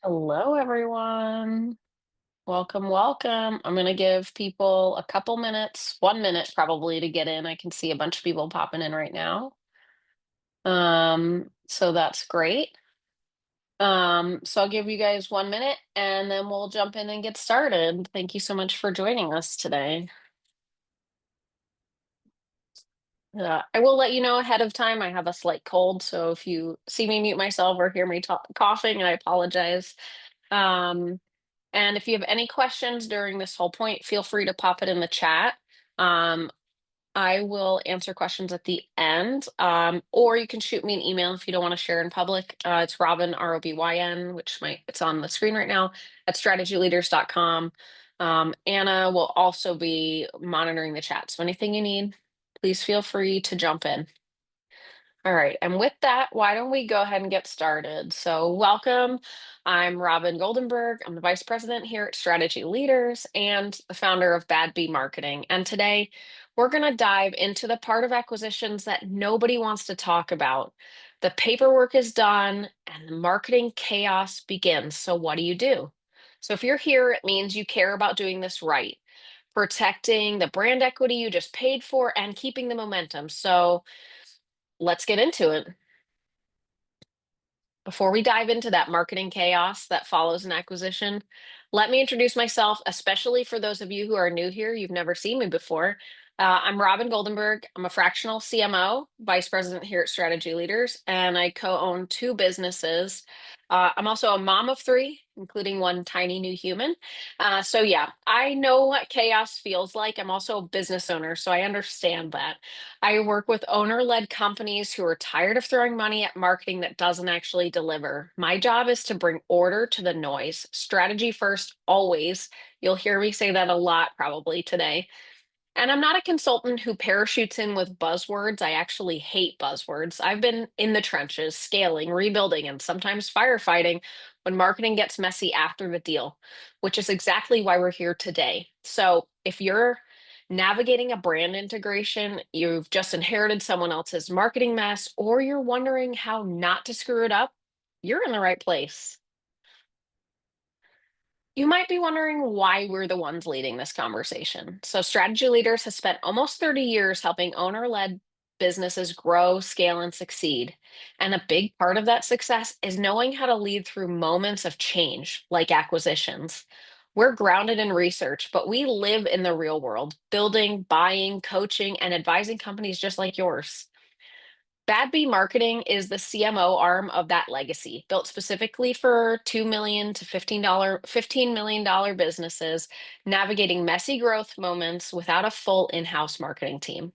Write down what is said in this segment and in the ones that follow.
Hello, everyone. Welcome, welcome. I'm going to give people a couple minutes, 1 minute probably to get in. I can see a bunch of people popping in right now. So that's great. So I'll give you guys 1 minute and then we'll jump in and get started. Thank you so much for joining us today. I will let you know ahead of time. I have a slight cold, so if you see me mute myself or hear me coughing, I apologize. Um, And if you have any questions during this whole point, feel free to pop it in the chat. Um, I will answer questions at the end, or you can shoot me an email if you don't want to share in public. It's Robyn, Robyn, it's on the screen right now, at strategyleaders.com. Anna will also be monitoring the chat. So anything you need, please feel free to jump in. All right, and with that, why don't we go ahead and get started? So, welcome. I'm Robyn Goldenberg. I'm the Vice President here at Strategy Leaders and the founder of Bad Bee Marketing. And today, we're going to dive into the part of acquisitions that nobody wants to talk about. The paperwork is done and the marketing chaos begins. So, what do you do? So, if you're here, it means you care about doing this right, protecting the brand equity you just paid for and keeping the momentum. So, let's get into it. Before we dive into that marketing chaos that follows an acquisition, let me introduce myself, especially for those of you who are new here, you've never seen me before. I'm Robyn Goldenberg. I'm a fractional CMO, vice president here at Strategy Leaders, and I co own two businesses. I'm also a mom of three, including one tiny new human. So, yeah, I know what chaos feels like. I'm also a business owner, so I understand that. I work with owner led companies who are tired of throwing money at marketing that doesn't actually deliver. My job is to bring order to the noise. Strategy first, always. You'll hear me say that a lot probably today. And I'm not a consultant who parachutes in with buzzwords. I actually hate buzzwords. I've been in the trenches, scaling, rebuilding, and sometimes firefighting when marketing gets messy after the deal, which is exactly why we're here today. So if you're navigating a brand integration, you've just inherited someone else's marketing mess, or you're wondering how not to screw it up, you're in the right place. You might be wondering why we're the ones leading this conversation. So, Strategy Leaders has spent almost 30 years helping owner led businesses grow, scale, and succeed. And a big part of that success is knowing how to lead through moments of change, like acquisitions. We're grounded in research, but we live in the real world, building, buying, coaching, and advising companies just like yours. Bad Bee Marketing is the CMO arm of that legacy, built specifically for 2 million to $15 million businesses, navigating messy growth moments without a full in-house marketing team.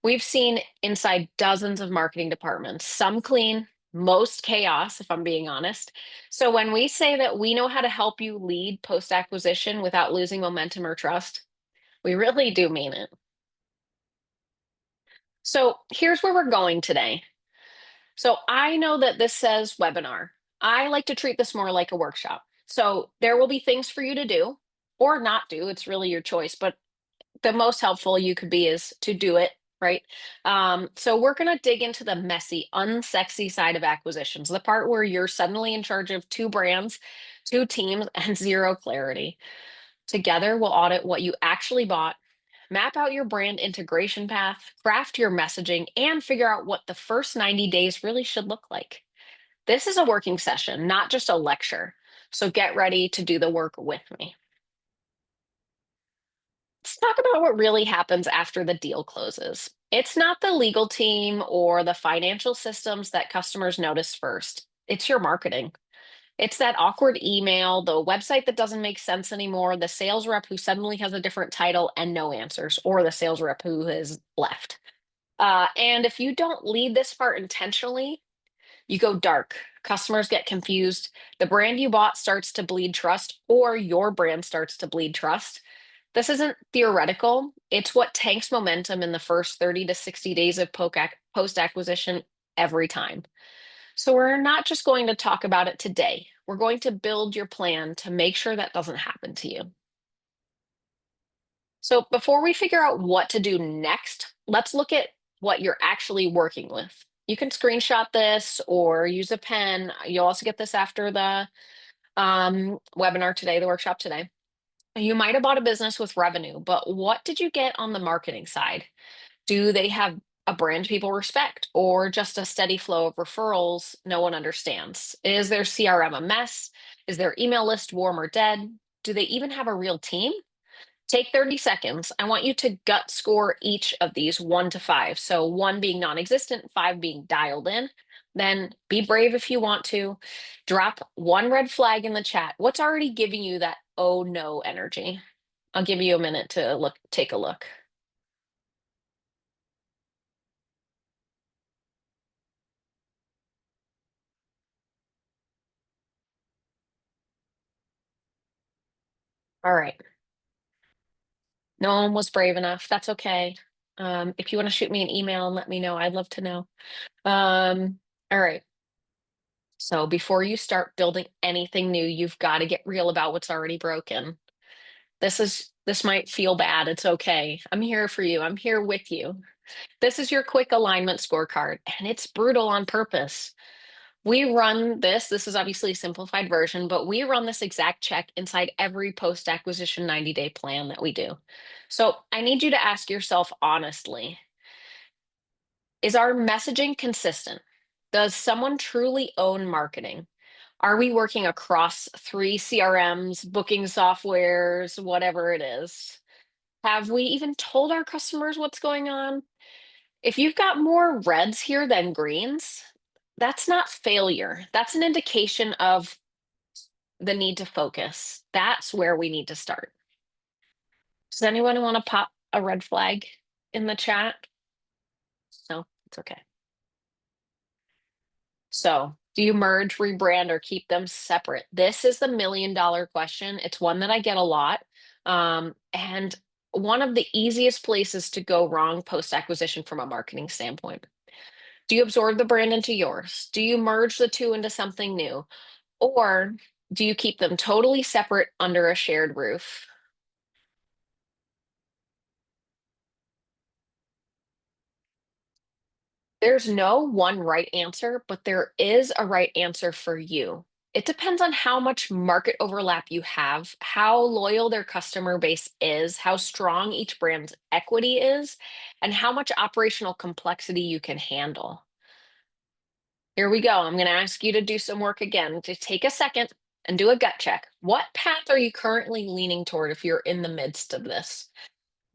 We've seen inside dozens of marketing departments, some clean, most chaos, if I'm being honest. So when we say that we know how to help you lead post-acquisition without losing momentum or trust, we really do mean it. So here's where we're going today. So I know that this says webinar. I like to treat this more like a workshop. So there will be things for you to do or not do. It's really your choice. But the most helpful you could be is to do it, right? So we're going to dig into the messy, unsexy side of acquisitions, the part where you're suddenly in charge of two brands, two teams, and zero clarity. Together, we'll audit what you actually bought, map out your brand integration path, craft your messaging, and figure out what the first 90 days really should look like. This is a working session, not just a lecture. So get ready to do the work with me. Let's talk about what really happens after the deal closes. It's not the legal team or the financial systems that customers notice first. It's your marketing. It's that awkward email, the website that doesn't make sense anymore, the sales rep who suddenly has a different title and no answers, or the sales rep who has left. And if you don't lead this part intentionally, you go dark. Customers get confused. The brand you bought starts to bleed trust, or your brand starts to bleed trust. This isn't theoretical. It's what tanks momentum in the first 30 to 60 days of post acquisition every time. So we're not just going to talk about it today. We're going to build your plan to make sure that doesn't happen to you. So before we figure out what to do next, let's look at what you're actually working with. You can screenshot this or use a pen. You'll also get this after the webinar today, the workshop today. You might have bought a business with revenue, but what did you get on the marketing side? Do they have a brand people respect or just a steady flow of referrals no one understands? Is their CRM a mess? Is their email list warm or dead? Do they even have a real team? Take 30 seconds. I want you to gut score each of these 1 to 5. So, 1 being non existent, 5 being dialed in. Then be brave if you want to. Drop one red flag in the chat. What's already giving you that oh no energy? I'll give you a minute to take a look. All right. No one was brave enough. That's okay. If you want to shoot me an email and let me know, I'd love to know. All right. So before you start building anything new, you've got to get real about what's already broken. This might feel bad. It's okay. I'm here for you. I'm here with you. This is your quick alignment scorecard, and it's brutal on purpose. We run this is obviously a simplified version, but we run this exact check inside every post acquisition 90-day plan that we do. So I need you to ask yourself honestly, is our messaging consistent? Does someone truly own marketing? Are we working across 3 CRMs, booking softwares, whatever it is? Have we even told our customers what's going on? If you've got more reds here than greens, that's not failure. That's an indication of the need to focus. That's where we need to start. Does anyone want to pop a red flag in the chat? No, it's okay. So, do you merge, rebrand, or keep them separate? This is the $1,000,000 question. It's one that I get a lot. And one of the easiest places to go wrong post acquisition from a marketing standpoint. Do you absorb the brand into yours? Do you merge the two into something new? Or do you keep them totally separate under a shared roof? There's no one right answer, but there is a right answer for you. It depends on how much market overlap you have, how loyal their customer base is, how strong each brand's equity is, and how much operational complexity you can handle. Here we go. I'm going to ask you to do some work again. To take a second and do a gut check. What path are you currently leaning toward if you're in the midst of this?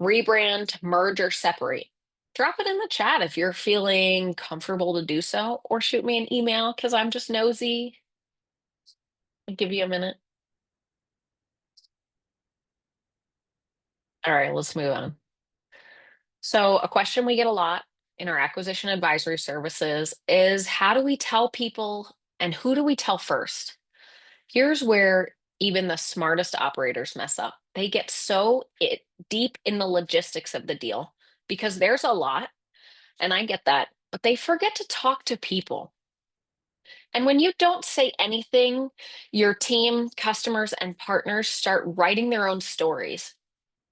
Rebrand, merge, or separate? Drop it in the chat if you're feeling comfortable to do so, or shoot me an email because I'm just nosy. I'll give you a minute. All right, let's move on. So, a question we get a lot in our acquisition advisory services is how do we tell people and who do we tell first? Here's where even the smartest operators mess up. They get deep in the logistics of the deal because there's a lot, and I get that, but they forget to talk to people. And when you don't say anything, your team, customers, and partners start writing their own stories.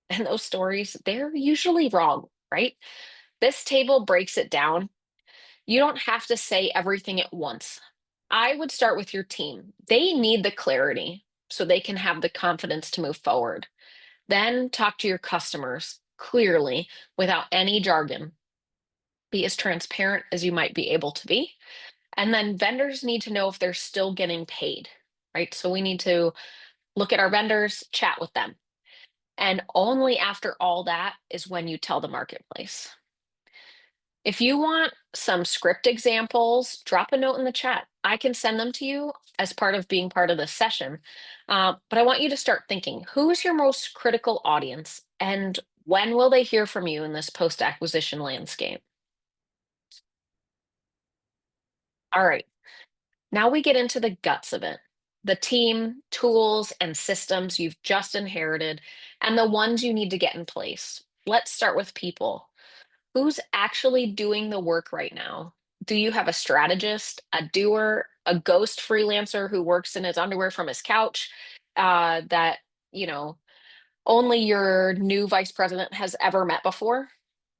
And those stories, they're usually wrong, right? This table breaks it down. You don't have to say everything at once. I would start with your team. They need the clarity so they can have the confidence to move forward. Then talk to your customers clearly without any jargon. Be as transparent as you might be able to be. And then vendors need to know if they're still getting paid, right? So we need to look at our vendors, chat with them. And only after all that is when you tell the marketplace. If you want some script examples, drop a note in the chat. I can send them to you as part of being part of this session. But I want you to start thinking, who is your most critical audience and when will they hear from you in this post-acquisition landscape? All right, now we get into the guts of it. The team, tools, and systems you've just inherited, and the ones you need to get in place. Let's start with people. Who's actually doing the work right now? Do you have a strategist, a doer, a ghost freelancer who works in his underwear from his couch that, you know, only your new vice president has ever met before?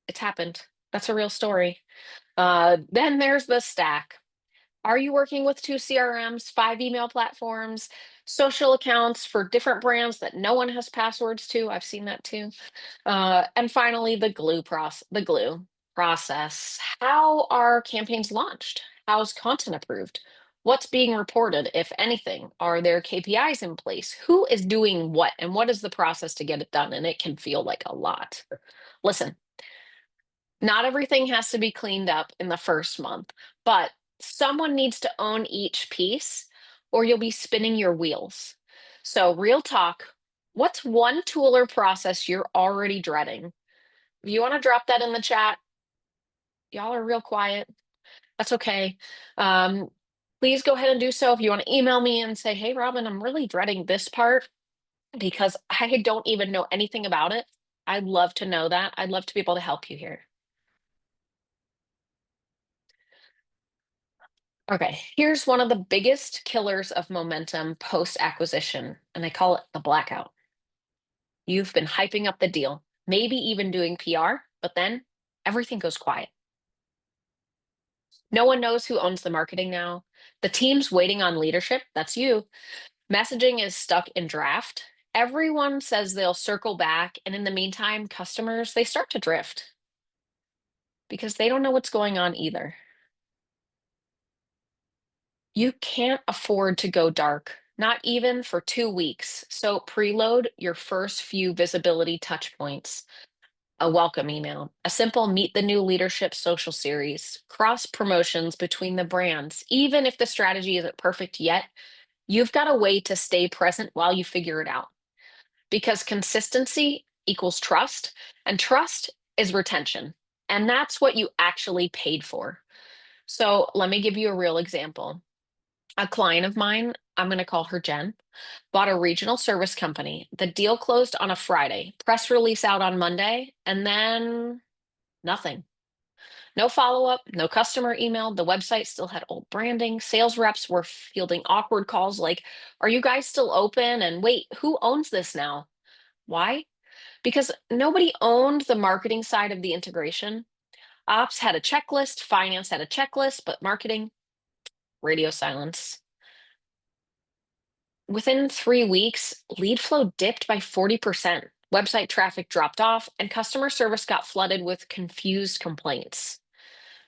It's happened. That's a real story. Then there's the stack. Are you working with two CRMs, five email platforms, social accounts for different brands that no one has passwords to? I've seen that too. And finally, the glue process. How are campaigns launched? How's content approved? What's being reported, if anything? Are there KPIs in place? Who is doing what? And what is the process to get it done? And it can feel like a lot. Listen, not everything has to be cleaned up in the first month, but someone needs to own each piece or you'll be spinning your wheels. So, real talk, what's one tool or process you're already dreading? If you want to drop that in the chat, y'all are real quiet. That's okay. Um, Please go ahead and do so. If you want to email me and say, hey, Robyn, I'm really dreading this part because I don't even know anything about it. I'd love to know that. I'd love to be able to help you here. Okay, here's one of the biggest killers of momentum post acquisition, and I call it the blackout. You've been hyping up the deal, maybe even doing PR, but then everything goes quiet. No one knows who owns the marketing now. The team's waiting on leadership. That's you. Messaging is stuck in draft. Everyone says they'll circle back. And in the meantime, customers, they start to drift because they don't know what's going on either. You can't afford to go dark, not even for 2 weeks. So preload your first few visibility touch points. A welcome email, a simple meet the new leadership social series, cross promotions between the brands. Even if the strategy isn't perfect yet, you've got a way to stay present while you figure it out. Because consistency equals trust, and trust is retention. And that's what you actually paid for. So let me give you a real example. A client of mine, I'm going to call her Jen, bought a regional service company. The deal closed on a Friday, press release out on Monday, and then nothing. No follow up, no customer email. The website still had old branding. Sales reps were fielding awkward calls like, are you guys still open? And wait, who owns this now? Why? Because nobody owned the marketing side of the integration. Ops had a checklist, finance had a checklist, but marketing, radio silence. Within 3 weeks, lead flow dipped by 40%. Website traffic dropped off, and customer service got flooded with confused complaints.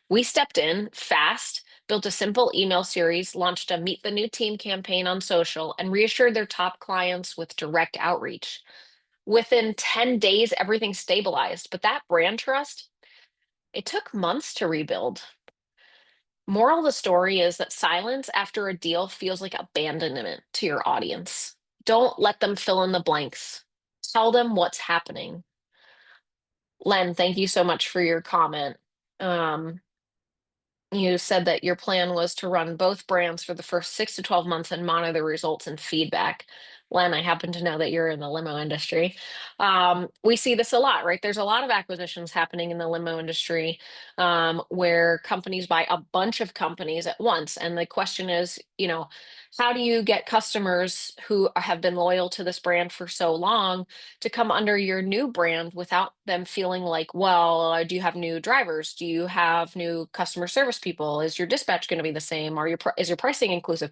We stepped in fast, built a simple email series, launched a Meet the New Team campaign on social, and reassured their top clients with direct outreach. Within 10 days, everything stabilized, but that brand trust, it took months to rebuild. Moral of the story is that silence after a deal feels like abandonment to your audience. Don't let them fill in the blanks. Tell them what's happening. Len, thank you so much for your comment. Um, you said that your plan was to run both brands for the first 6 to 12 months and monitor the results and feedback. Len, I happen to know that you're in the limo industry. We see this a lot, right? There's a lot of acquisitions happening in the limo industry where companies buy a bunch of companies at once. And the question is, how do you get customers who have been loyal to this brand for so long to come under your new brand without them feeling like, well, do you have new drivers? Do you have new customer service people? Is your dispatch going to be the same? Is your pricing inclusive?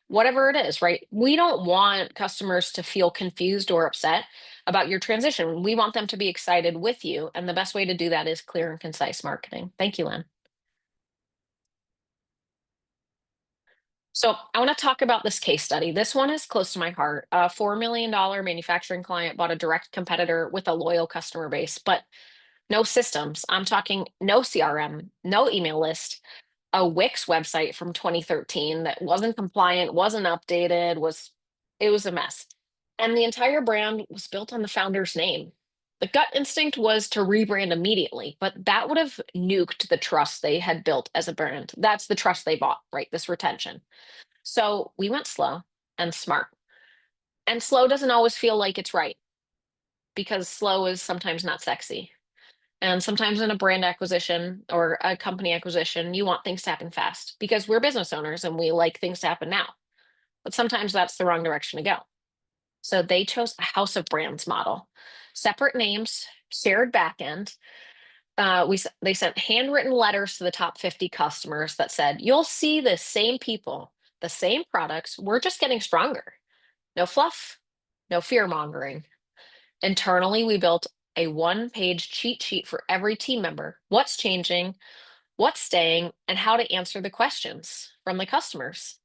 Whatever it is, right? We don't want customers to feel confused or upset about your transition. We want them to be excited with you. And the best way to do that is clear and concise marketing. Thank you, Lynn. So I want to talk about this case study. This one is close to my heart. A $4 million manufacturing client bought a direct competitor with a loyal customer base, but no systems. I'm talking no CRM, no email list, a Wix website from 2013 that wasn't compliant, wasn't updated, it was a mess. And the entire brand was built on the founder's name. The gut instinct was to rebrand immediately, but that would have nuked the trust they had built as a brand. That's the trust they bought, right? This retention. So we went slow and smart. And slow doesn't always feel like it's right because slow is sometimes not sexy. And sometimes in a brand acquisition or a company acquisition, you want things to happen fast because we're business owners and we like things to happen now. But sometimes that's the wrong direction to go. So they chose a house of brands model, separate names, shared backend, They sent handwritten letters to the top 50 customers that said, "You'll see the same people, the same products. We're just getting stronger. No fluff, no fear mongering." Internally, we built a one-page cheat sheet for every team member: what's changing, what's staying, and how to answer the questions from the customers.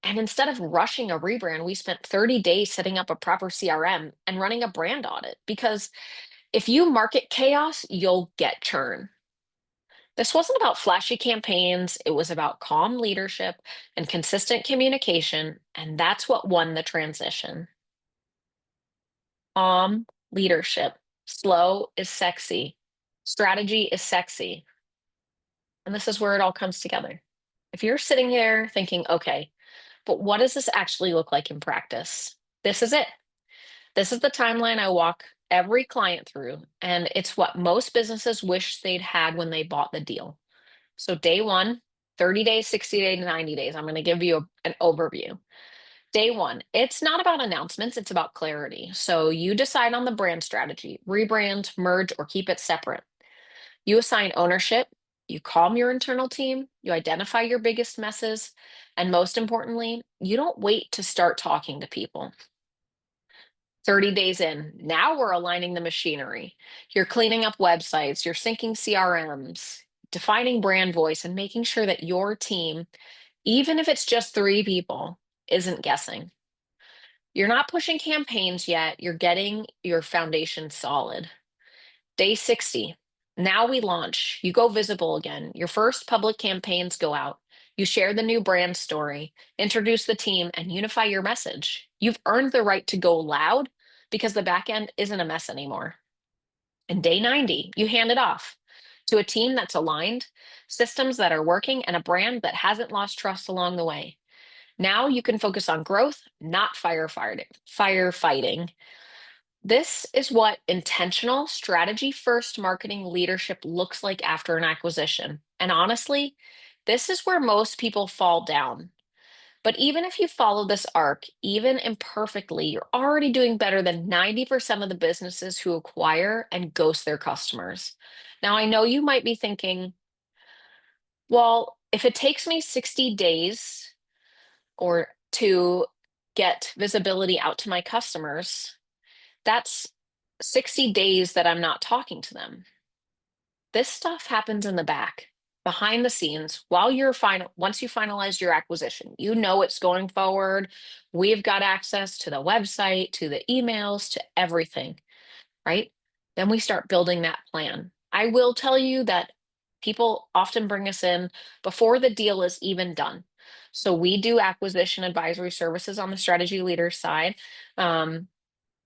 And instead of rushing a rebrand, we spent 30 days setting up a proper CRM and running a brand audit, because if you market chaos, you'll get churn. This wasn't about flashy campaigns, it was about calm leadership and consistent communication, and that's what won the transition. Calm leadership. Slow is sexy. Strategy is sexy. And this is where it all comes together. If you're sitting there thinking, okay, but what does this actually look like in practice? This is it. This is the timeline I walk every client through, and it's what most businesses wish they'd had when they bought the deal. So, day one, 30 days, 60 days, 90 days. I'm going to give you an overview. Day one, it's not about announcements, it's about clarity. So, you decide on the brand strategy: rebrand, merge, or keep it separate. You assign ownership, you calm your internal team, you identify your biggest messes, and most importantly, you don't wait to start talking to people. 30 days in, now we're aligning the machinery. You're cleaning up websites, you're syncing CRMs, defining brand voice, and making sure that your team, even if it's just 3 people, isn't guessing. You're not pushing campaigns yet, you're getting your foundation solid. Day 60. Now we launch. You go visible again. Your first public campaigns go out. You share the new brand story, introduce the team, and unify your message. You've earned the right to go loud because the back end isn't a mess anymore. And day 90, you hand it off to a team that's aligned, systems that are working, and a brand that hasn't lost trust along the way. Now you can focus on growth, not firefighting. This is what intentional strategy first marketing leadership looks like after an acquisition. And honestly, this is where most people fall down. But even if you follow this arc, even imperfectly, you're already doing better than 90% of the businesses who acquire and ghost their customers. Now, I know you might be thinking, well, if it takes me 60 days or to get visibility out to my customers, that's 60 days that I'm not talking to them. This stuff happens in the back, behind the scenes, while you're final. Once you finalize your acquisition, you know it's going forward. We've got access to the website, to the emails, to everything, right? Then we start building that plan. I will tell you that people often bring us in before the deal is even done. So we do acquisition advisory services on the strategy leader side. Um,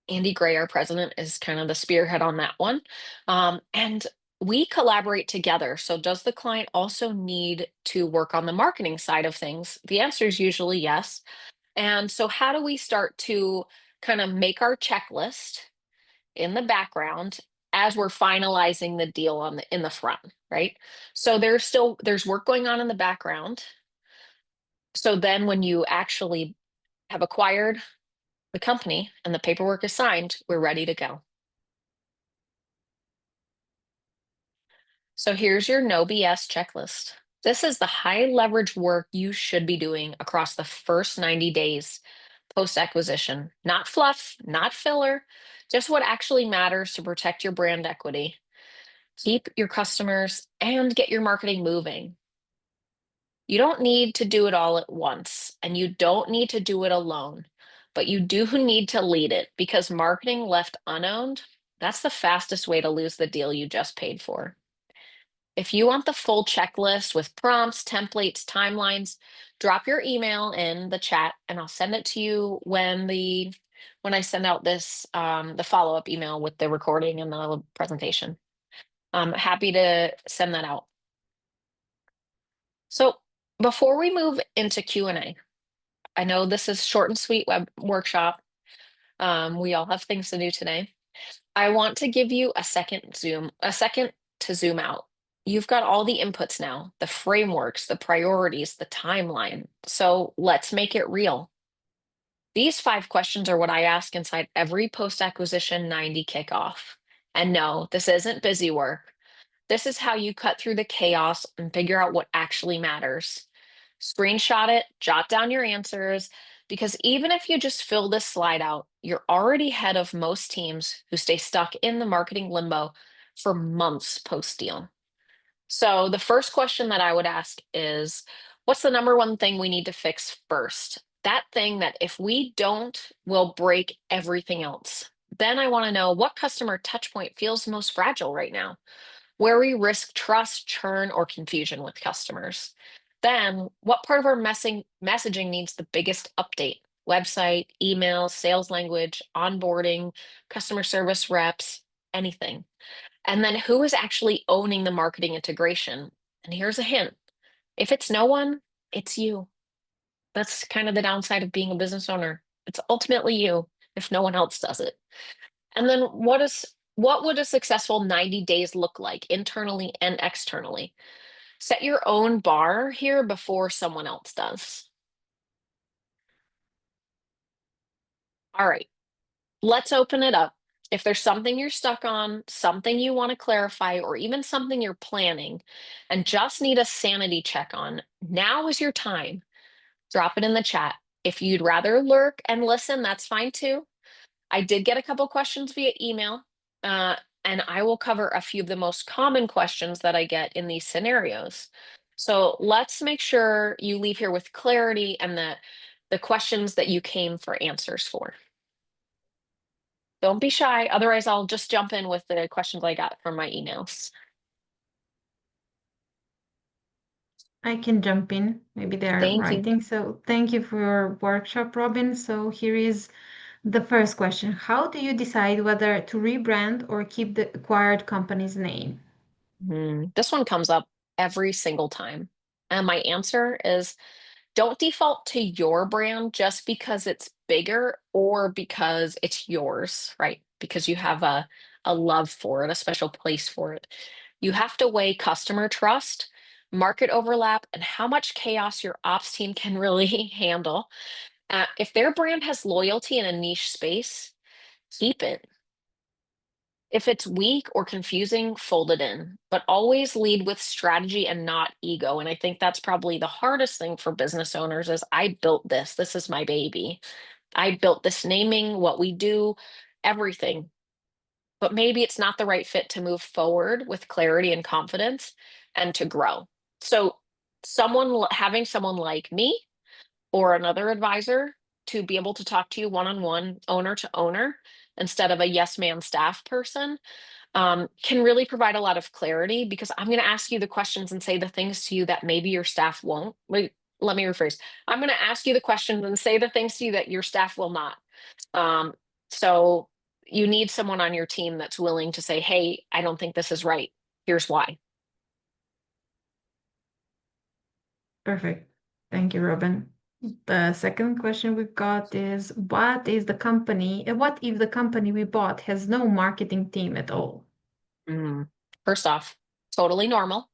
Andy Gray, our president, is kind of the spearhead on that one. And we collaborate together. So, does the client also need to work on the marketing side of things? The answer is usually yes. And so, how do we start to kind of make our checklist in the background as we're finalizing the deal on the in the front, right? So there's work going on in the background. So then when you actually have acquired the company and the paperwork is signed, we're ready to go. So here's your no BS checklist. This is the high leverage work you should be doing across the first 90 days post acquisition. Not fluff, not filler, just what actually matters to protect your brand equity, keep your customers, and get your marketing moving. You don't need to do it all at once, and you don't need to do it alone, but you do need to lead it, because marketing left unowned, that's the fastest way to lose the deal you just paid for. If you want the full checklist with prompts, templates, timelines, drop your email in the chat and I'll send it to you when I send out this the follow-up email with the recording and the presentation. I'm happy to send that out. So before we move into Q&A, I know this is short and sweet web workshop. We all have things to do today. I want to give you a second to zoom out. You've got all the inputs now, the frameworks, the priorities, the timeline. So let's make it real. These 5 questions are what I ask inside every post-acquisition 90 kickoff. And no, this isn't busy work. This is how you cut through the chaos and figure out what actually matters. Screenshot it, jot down your answers, because even if you just fill this slide out, you're already ahead of most teams who stay stuck in the marketing limbo for months post deal. So, the first question that I would ask is, what's the number one thing we need to fix first? That thing that if we don't, will break everything else. Then I want to know what customer touchpoint feels most fragile right now, where we risk trust, churn, or confusion with customers. Then, what part of our messaging needs the biggest update? Website, email, sales language, onboarding, customer service reps, anything. And then, who is actually owning the marketing integration? And here's a hint, if it's no one, it's you. That's kind of the downside of being a business owner. It's ultimately you if no one else does it. And then what would a successful 90 days look like internally and externally? Set your own bar here before someone else does. All right, let's open it up. If there's something you're stuck on, something you want to clarify, or even something you're planning and just need a sanity check on, now is your time. Drop it in the chat. If you'd rather lurk and listen, that's fine too. I did get a couple questions via email, uh, and I will cover a few of the most common questions that I get in these scenarios. So let's make sure you leave here with clarity and the questions that you came for answers for. Don't be shy, otherwise I'll just jump in with the questions I got from my emails. I can jump in. Maybe they're Thank you. writing. So thank you for your workshop, Robyn. So here is the first question. How do you decide whether to rebrand or keep the acquired company's name? This one comes up every single time. And my answer is don't default to your brand just because it's bigger or because it's yours, right? Because you have a love for it, a special place for it. You have to weigh customer trust, market overlap, and how much chaos your ops team can really handle. If their brand has loyalty in a niche space, keep it. If it's weak or confusing, fold it in, but always lead with strategy and not ego. And I think that's probably the hardest thing for business owners is I built this. This is my baby. I built this naming, what we do, everything. But maybe it's not the right fit to move forward with clarity and confidence and to grow. So having someone like me or another advisor to be able to talk to you one-on-one, owner to owner, instead of a yes man staff person, can really provide a lot of clarity because I'm going to ask you the questions and say the things to you that maybe your staff won't. Wait, let me rephrase. I'm going to ask you the questions and say the things to you that your staff will not. Um, so you need someone on your team that's willing to say, hey, I don't think this is right. Here's why. Perfect. Thank you, Robyn. The second question we've got is what if the company we bought has no marketing team at all? First off, totally normal.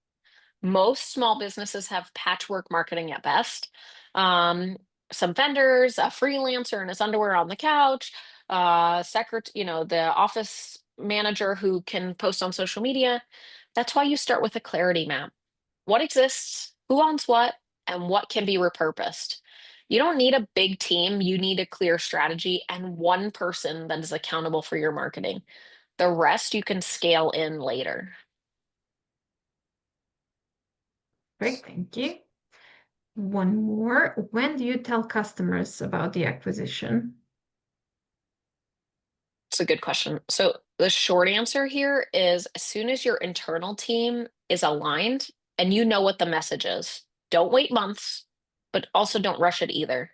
Most small businesses have patchwork marketing at best. Um, some vendors, a freelancer in his underwear on the couch, the office manager who can post on social media. That's why you start with a clarity map. What exists, who owns what, and what can be repurposed. You don't need a big team, you need a clear strategy and one person that is accountable for your marketing. The rest you can scale in later. Great, thank you. One more. When do you tell customers about the acquisition? It's a good question. So the short answer here is as soon as your internal team is aligned and you know what the message is, don't wait months, but also don't rush it either.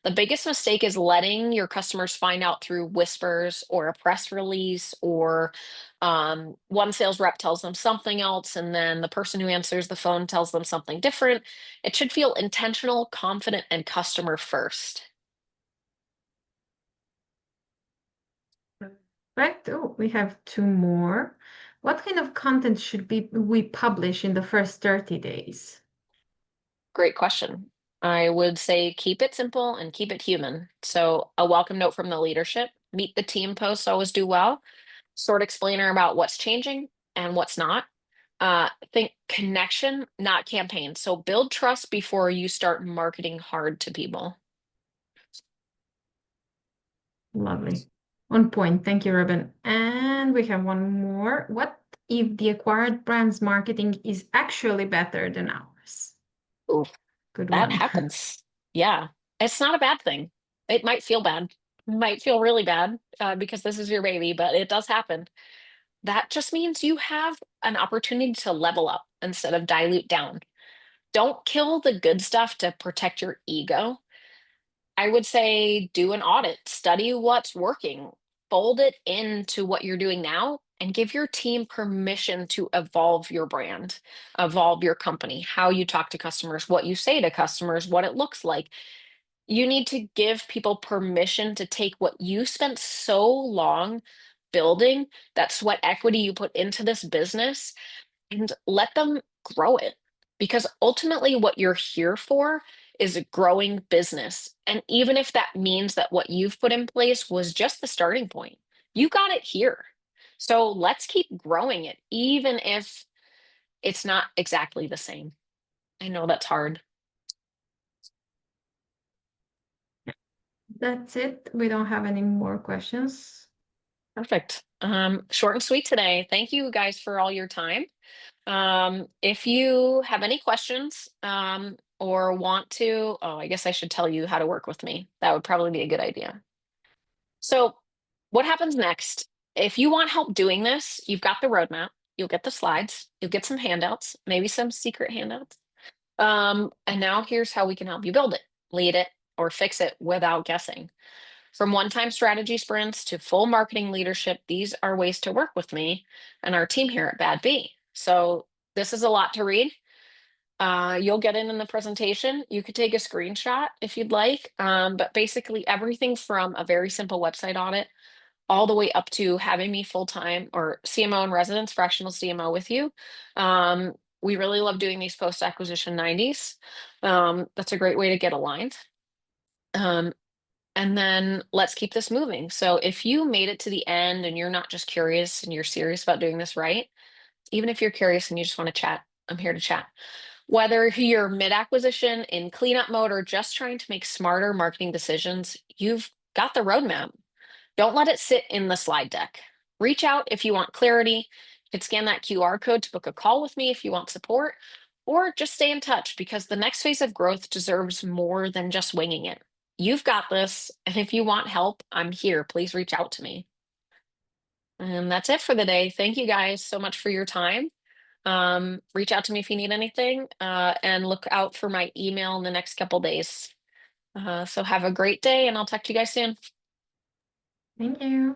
The biggest mistake is letting your customers find out through whispers or a press release or one sales rep tells them something else and then the person who answers the phone tells them something different. It should feel intentional, confident, and customer first. Right. Oh, we have two more. What kind of content should we publish in the first 30 days? Great question. I would say keep it simple and keep it human. So, a welcome note from the leadership, meet the team posts always do well, short explainer about what's changing and what's not. Think connection, not campaign. So build trust before you start marketing hard to people. Lovely. On point. Thank you, Robyn. And we have one more. What if the acquired brand's marketing is actually better than ours? Ooh, Good that one. happens. Yeah, it's not a bad thing. It might feel bad, might feel really bad because this is your baby, but it does happen. That just means you have an opportunity to level up instead of dilute down. Don't kill the good stuff to protect your ego. I would say do an audit, study what's working, fold it into what you're doing now, and give your team permission to evolve your brand, evolve your company, how you talk to customers, what you say to customers, what it looks like. You need to give people permission to take what you spent so long building, that sweat equity you put into this business, and let them grow it. Because ultimately, what you're here for is a growing business. And even if that means that what you've put in place was just the starting point, you got it here. So let's keep growing it, even if it's not exactly the same. I know that's hard. That's it. We don't have any more questions. Perfect. Short and sweet today. Thank you guys for all your time. If you have any questions, or want to, oh, I guess I should tell you how to work with me. That would probably be a good idea. So, what happens next? If you want help doing this, you've got the roadmap, you'll get the slides, you'll get some handouts, maybe some secret handouts. And now here's how we can help you build it, lead it, or fix it without guessing. From one-time strategy sprints to full marketing leadership, these are ways to work with me and our team here at Bad B. So this is a lot to read. You'll get in the presentation. You could take a screenshot if you'd like, but basically everything from a very simple website audit all the way up to having me full-time or CMO in residence, fractional CMO with you. We really love doing these post-acquisition 90s. That's a great way to get aligned. Um, and then let's keep this moving. So if you made it to the end and you're not just curious and you're serious about doing this right, even if you're curious and you just want to chat, I'm here to chat. Whether you're mid acquisition, in cleanup mode, or just trying to make smarter marketing decisions, you've got the roadmap. Don't let it sit in the slide deck. Reach out if you want clarity. You can scan that QR code to book a call with me if you want support, or just stay in touch because the next phase of growth deserves more than just winging it. You've got this. And if you want help, I'm here. Please reach out to me. And that's it for the day. Thank you guys so much for your time. Reach out to me if you need anything, and look out for my email in the next couple days. So have a great day, and I'll talk to you guys soon. Thank you.